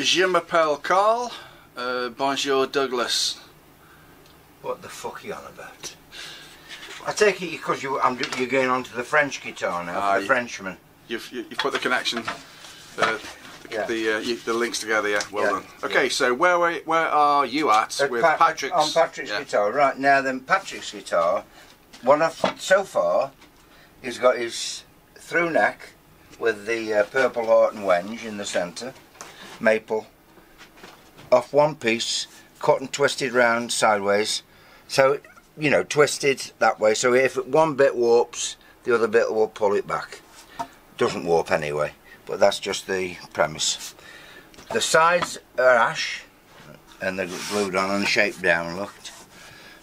Je m'appelle Carl. Bonjour Douglas. What the fuck are you on about? I take it because you're going on to the French guitar now, for the Frenchman. You've put the connection, the links together, yeah. Well done. Okay, yeah. So where are you at with Patrick's? On Patrick's guitar, right now. Then Patrick's guitar, what I've so far, he's got his through neck with the purple heart and wenge in the centre, maple, off one piece, cut and twisted round sideways, so you know, twisted that way, so if one bit warps, the other bit will pull it back. Doesn't warp anyway, but that's just the premise. The sides are ash, and they're glued on and shaped down, looked.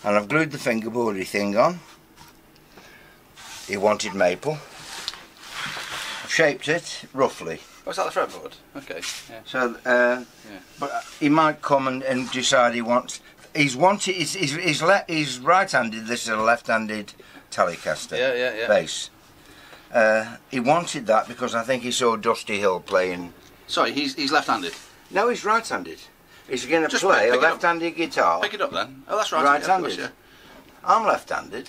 And I've glued the fingerboardy thing on. He wanted maple. I've shaped it roughly. Oh, is that the fretboard? Okay. Yeah. So, but he might come and decide he wants. He's right-handed. This is a left-handed Telecaster bass. He wanted that because I think he saw Dusty Hill playing. Sorry, he's left-handed. No, he's right-handed. He's going to play a left-handed guitar. Pick it up then. Oh, that's right. Right-handed. Yeah, I'm left-handed.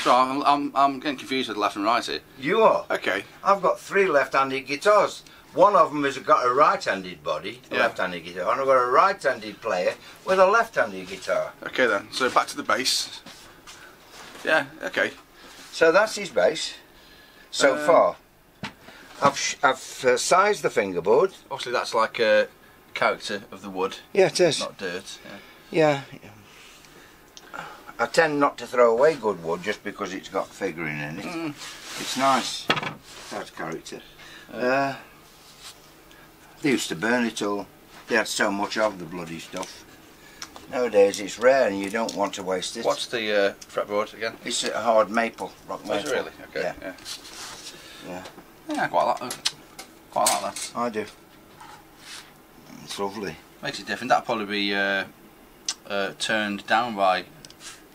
So I'm getting confused with left and right here. You are. Okay. I've got 3 left-handed guitars. One of them has got a right-handed body, a left-handed guitar, and I've got a right-handed player with a left-handed guitar. Okay then, so back to the bass. Yeah, okay. So that's his bass, so far. I've sized the fingerboard. Obviously that's like a character of the wood. Yeah, it is. Not dirt. Yeah. I tend not to throw away good wood just because it's got figuring in it. It's nice. That's character. They used to burn it all. They had so much of the bloody stuff. Nowadays it's rare and you don't want to waste it. What's the fretboard again? It's a hard maple, rock maple. Oh, is it really? Okay. Yeah. Yeah, quite like that. I do. It's lovely. Makes it different. That'd probably be turned down by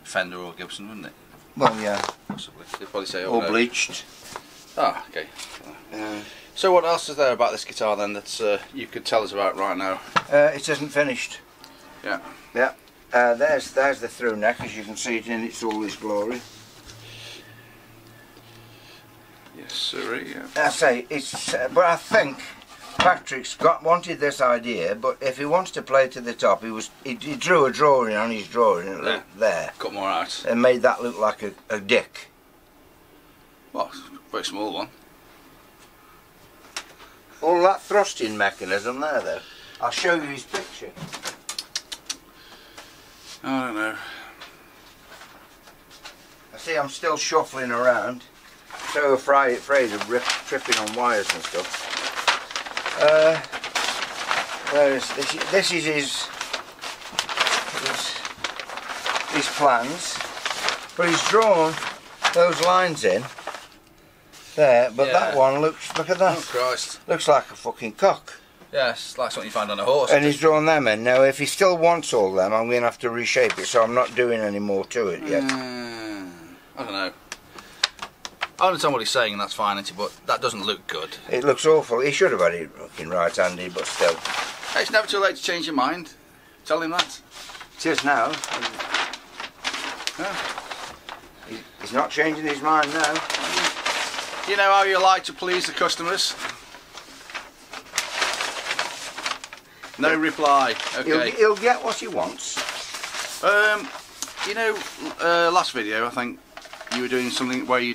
Fender or Gibson, wouldn't it? Well, yeah. Possibly. They'd probably say or bleached. Ah, okay. So what else is there about this guitar then that you could tell us about right now? It isn't finished. Yeah. Yeah. There's the through neck, as you can see it in its all its glory. Yes, sir. Yeah. I say it's, but I think Patrick's wanted this idea. But if he wants to play to the top, he drew a drawing on his drawing there. Cut more out. And made that look like a dick. Well, it's a very small one. All that thrusting mechanism there, though. I'll show you his picture. I don't know. I see I'm still shuffling around, so afraid of tripping on wires and stuff. This is his plans, but he's drawn those lines in there, but that one look at that. Oh Christ. Looks like a fucking cock. Yeah, it's like something you find on a horse. And he's drawn them in. Now if he still wants all them, I'm going to have to reshape it, so I'm not doing any more to it yet. I don't know. I understand what he's saying, and that's fine, isn't it? But that doesn't look good. It looks awful. He should have had it fucking right-handed, but still. Hey, it's never too late to change your mind. Tell him that. It is now. Yeah. He's not changing his mind now. You know how you like to please the customers? No reply. Okay. He'll get what he wants. You know, last video I think you were doing something where you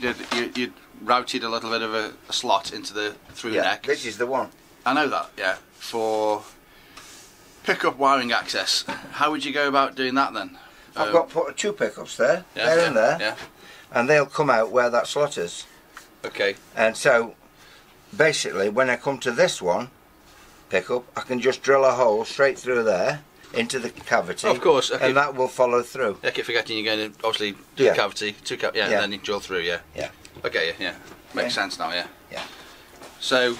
routed a little bit of a slot into the through neck. This is the one. I know that. Yeah, for pickup wiring access. How would you go about doing that then? I've got put 2 pickups there, there and there, and they'll come out where that slot is. Okay. And so, basically, when I come to this one pickup, I can just drill a hole straight through there into the cavity. Of course. Okay. And that will follow through. I keep forgetting you're going to obviously do the cavity, and then you drill through. Yeah. Okay. Yeah. Makes sense now. Yeah. So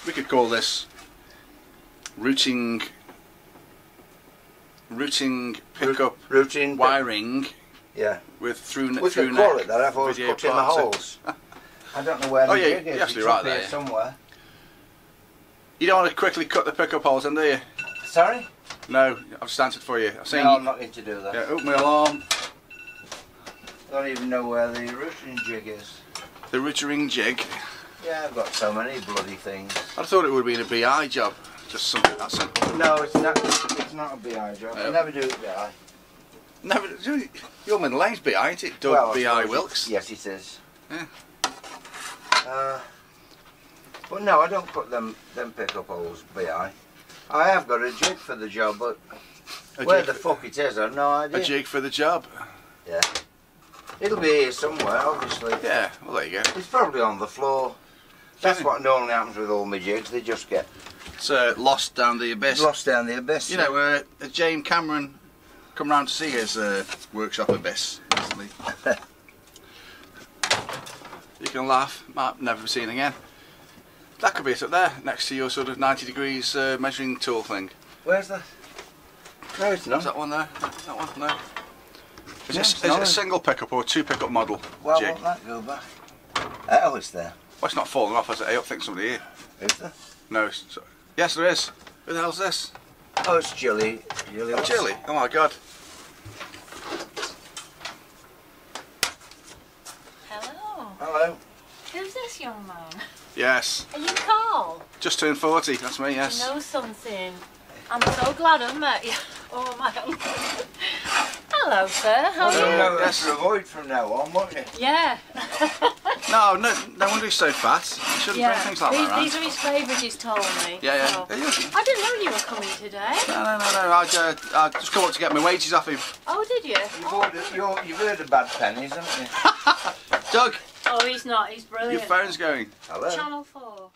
we could call this routing pickup wiring. Yeah. With through neck. We could call it that. I've always put in the holes. I don't know where the jig is. You're absolutely right there. Somewhere. You don't want to quickly cut the pickup holes in, do you? Sorry? No, I've just answered for you. No, I'm not going to do that. Yeah, open my alarm. I don't even know where the routing jig is. The routing jig? Yeah, I've got so many bloody things. I thought it would have been a BI job. Just something that simple. No, it's not a BI job. I never do it BI. Never. Your middle name's BI, ain't it? Doug BI Wilkes? Yes, it is. Yeah. But no, I don't put them pickup holes BI. I have got a jig for the job, but where the fuck it is, I've no idea. A jig for the job? Yeah. It'll be here somewhere, obviously. Yeah, well there you go. It's probably on the floor. That's what normally happens with all my jigs, they just get... It's lost down the abyss. Lost down the abyss. You know, James Cameron come round to see his workshop abyss recently. You can laugh, might never be seen again. That could be it up there, next to your sort of 90 degrees measuring tool thing. Where's that? No, it's not. Is that one there? That one? No. Is it a single pickup or a 2 pickup model well, jig? Won't that go back? Oh, it's there. Well, it's not falling off, is it? I don't think somebody here. Is there? No. Yes, there is. Who the hell's this? Oh, it's Jilly. Oh, Jilly. Oh my God. Hello. Hello. Who's this young man? Yes. Are you Carl? Just turned 40. That's me. Yes. You know something? I'm so glad I've met you. Oh my God. Hello, sir. How are you? No, that's to avoid from now on, won't you? Yeah. No wonder he's so fat. You shouldn't bring things like that around. These are his favourites, he's told me. Yeah. So. I didn't know you were coming today. No. I just come up to get my wages off him. Oh, did you? You've heard of bad pennies, haven't you? Doug. Oh, he's not. He's brilliant. Your phone's going. Hello. Channel 4.